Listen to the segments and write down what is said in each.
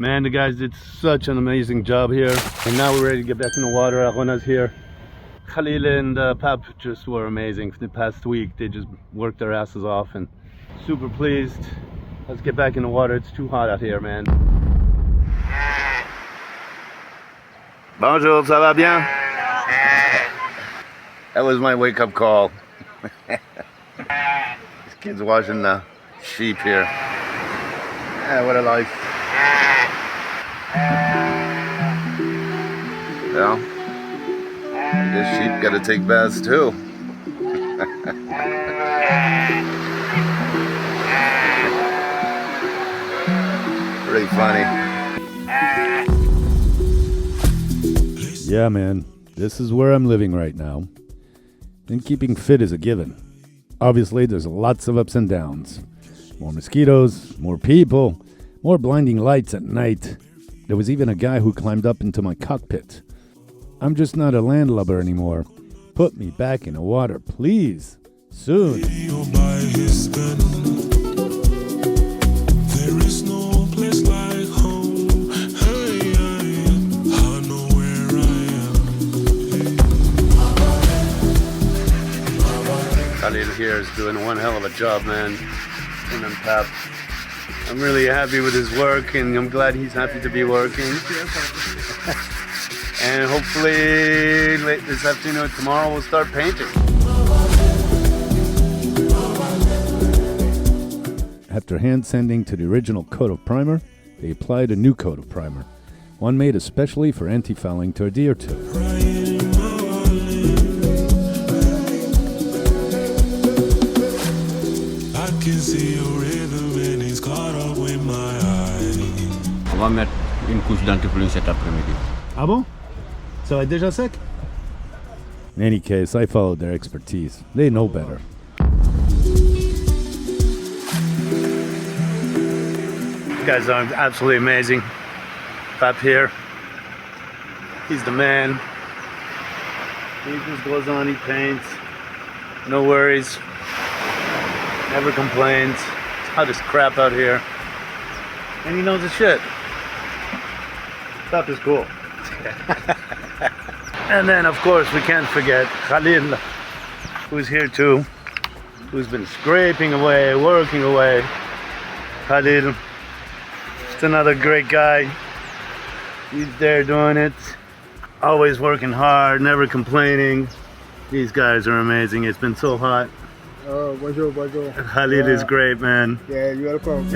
Man, the guys did such an amazing job here. And now we're ready to get back in the water. Arona's here. Khalil and Paps just were amazing for the past week. They just worked their asses off and super pleased. Let's get back in the water. It's too hot out here, man. Bonjour, ça va bien? That was my wake-up call. This kid's watching the sheep here. Yeah, what a life. Well, I guess sheep gotta take baths too. Pretty funny. Yeah, man, this is where I'm living right now. And keeping fit is a given. Obviously, there's lots of ups and downs. More mosquitoes, more people, more blinding lights at night. There was even a guy who climbed up into my cockpit. I'm just not a landlubber anymore. Put me back in the water, please. Soon. Khalil here is doing one hell of a job, man. And I'm Paps. I'm really happy with his work, and I'm glad he's happy to be working. And hopefully late this afternoon, tomorrow, we'll start painting. After hand sanding to the original coat of primer, they applied a new coat of primer, one made especially for anti-fouling to adhere to. On va mettre une couche d'antifouling cet après-midi. Ah bon? So I déjà sec? In any case, I followed their expertise. They know better. You guys are absolutely amazing. Pap here. He's the man. He just goes on, he paints. No worries. Never complains. It's hot as crap out here. And he knows his shit. Pap is cool. And then, of course, we can't forget Khalil, who's here too, who's been scraping away, working away. Khalil, it's another great guy. He's there doing it, always working hard, never complaining. These guys are amazing. It's been so hot. Oh, bonjour, bonjour. Khalil is great, man. Yeah, you're welcome.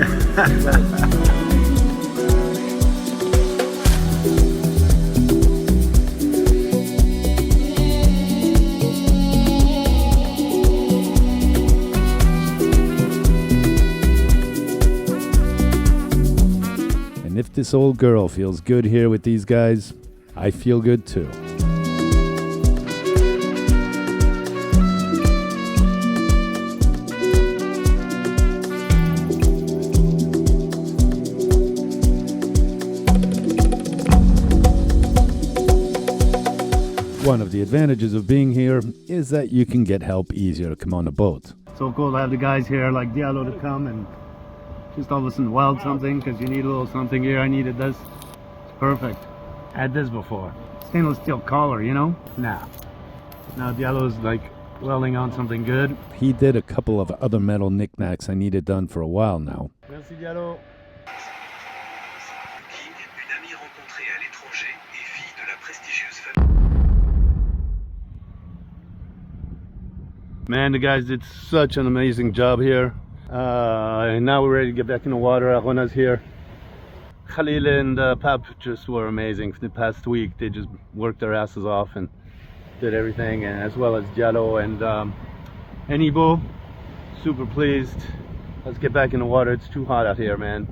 And if this old girl feels good here with these guys, I feel good too. One of the advantages of being here is that you can get help easier to come on a boat. So cool to have the guys here like Diallo to come and just all of a sudden weld something, because you need a little something here. I needed this. It's perfect. Had this before. Stainless steel collar, you know? Nah. Now Diallo's like welding on something good. He did a couple of other metal knick-knacks I needed done for a while now. Merci Diallo. Man, the guys did such an amazing job here. And now we're ready to get back in the water. Arona's here. Khalil and Paps just were amazing for the past week. They just worked their asses off and did everything, and as well as Diallo and Ibo. Super pleased. Let's get back in the water. It's too hot out here, man.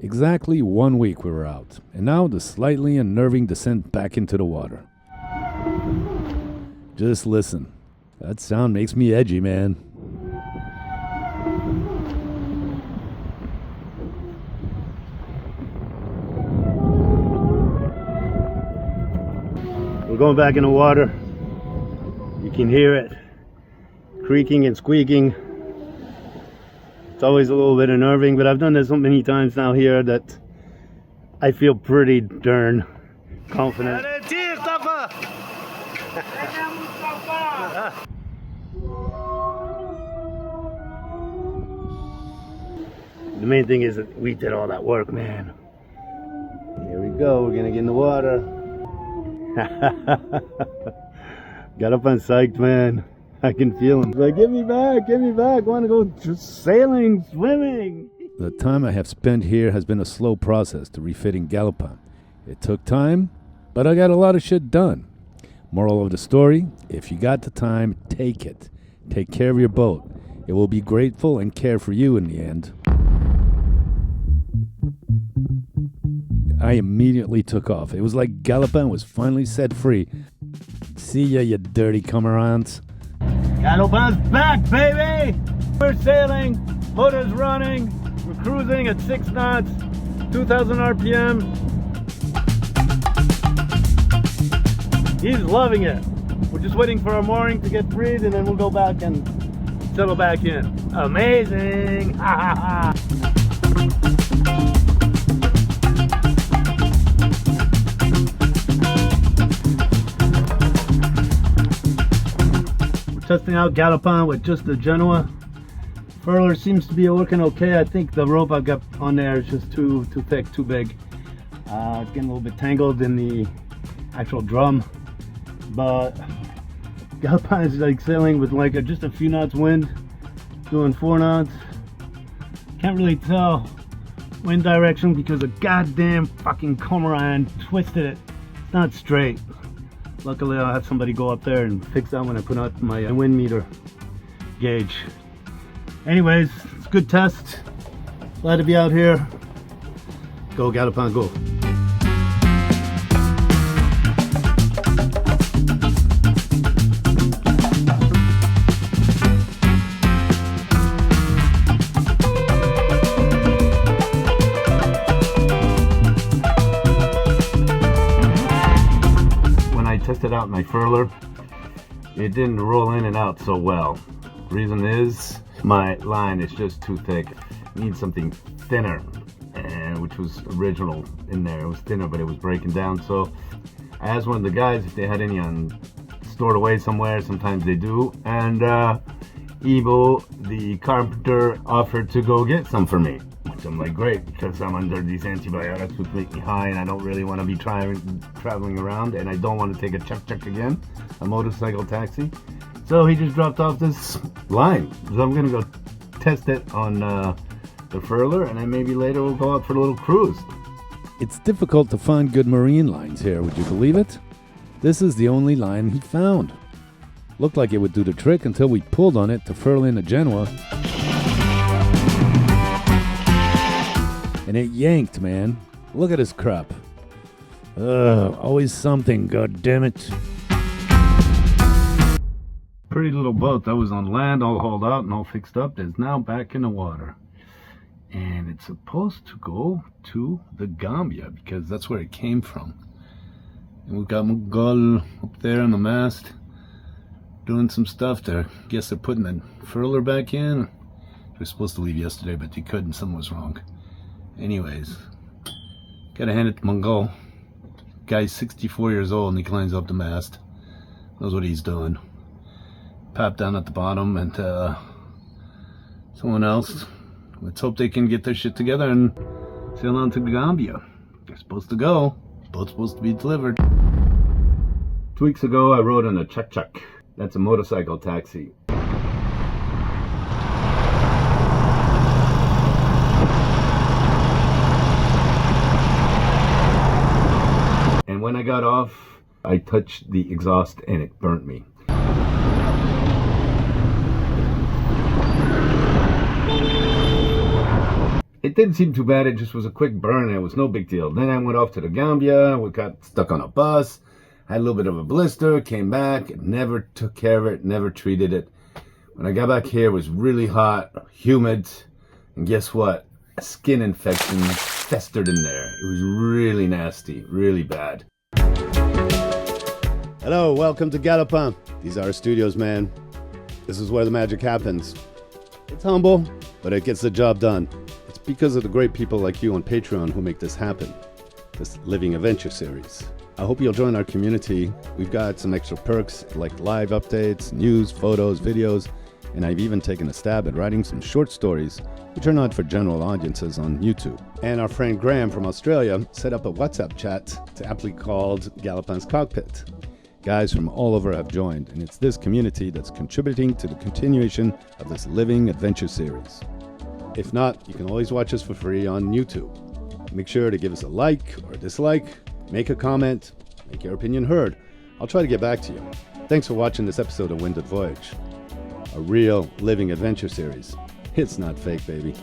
Exactly 1 week we were out, and now the slightly unnerving descent back into the water. Just listen. That sound makes me edgy, man. We're going back in the water. You can hear it creaking and squeaking. It's always a little bit unnerving, but I've done this so many times now here that I feel pretty darn confident. The main thing is that we did all that work, man. Here we go, we're gonna get in the water. Galopin psyched, man. I can feel him. Like, get me back, I wanna go just sailing, swimming. The time I have spent here has been a slow process to refitting Galopin. It took time, but I got a lot of shit done. Moral of the story, if you got the time, take it. Take care of your boat. It will be grateful and care for you in the end. I immediately took off. It was like Galopin was finally set free. See ya, you dirty cormorants. Galopin's back, baby! We're sailing, motor's running, we're cruising at 6 knots, 2,000 RPM. He's loving it. We're just waiting for our mooring to get freed and then we'll go back and settle back in. Amazing! Ha ha ha! Testing out Galopin with just the Genoa. Furler seems to be working okay. I think the rope I've got on there is just too thick, too big. It's getting a little bit tangled in the actual drum. But Galopin is like sailing with like just a few knots wind, doing 4 knots. Can't really tell wind direction because a goddamn fucking cormorant twisted it. It's not straight. Luckily, I'll have somebody go up there and fix that when I put out my wind meter gauge. Anyways, it's a good test. Glad to be out here. Go Galopin, go. Tested out my Furler, it didn't roll in and out so well. Reason is my line is just too thick. It needs something thinner, which was original in there. It was thinner, but it was breaking down. So I asked one of the guys if they had any stored away somewhere. Sometimes they do, and Ivo, the carpenter, offered to go get some for me. I'm like, great, because I'm under these antibiotics which make me high and I don't really want to be traveling around and I don't want to take a chuck again, a motorcycle taxi. So he just dropped off this line. So I'm going to go test it on the Furler and then maybe later we'll go out for a little cruise. It's difficult to find good marine lines here, would you believe it? This is the only line he found. Looked like it would do the trick until we pulled on it to furl in the Genoa. And it yanked, man. Look at this crap. Always something, god damn it. Pretty little boat that was on land, all hauled out and all fixed up, is now back in the water. And it's supposed to go to the Gambia because that's where it came from. And we've got Mughal up there on the mast doing some stuff there. Guess they're putting the Furler back in. They were supposed to leave yesterday, but they couldn't. Something was wrong. Anyways, gotta hand it to Mongol. Guy's 64 years old and he climbs up the mast. Knows what he's doing. Pap down at the bottom and someone else. Let's hope they can get their shit together and sail on to Gambia. They're supposed to go. Boat's supposed to be delivered. 2 weeks ago I rode in a chuck. That's a motorcycle taxi. And when I got off, I touched the exhaust and it burnt me. It didn't seem too bad, it just was a quick burn, it was no big deal. Then I went off to the Gambia, we got stuck on a bus, had a little bit of a blister, came back, never took care of it, never treated it. When I got back here, it was really hot, humid, and guess what? A skin infection festered in there. It was really nasty, really bad. Hello, welcome to Galopin. These are our studios, man. This is where the magic happens. It's humble, but it gets the job done. It's because of the great people like you on Patreon who make this happen, this Living Adventure series. I hope you'll join our community. We've got some extra perks like live updates, news, photos, videos, and I've even taken a stab at writing some short stories which are not for general audiences on YouTube. And our friend Graham from Australia set up a WhatsApp chat to aptly called Galopin's Cockpit. Guys from all over have joined, and it's this community that's contributing to the continuation of this Living Adventure series. If not, you can always watch us for free on YouTube. Make sure to give us a like or a dislike, make a comment, make your opinion heard. I'll try to get back to you. Thanks for watching this episode of Winded Voyage, a real Living Adventure series. It's not fake, baby.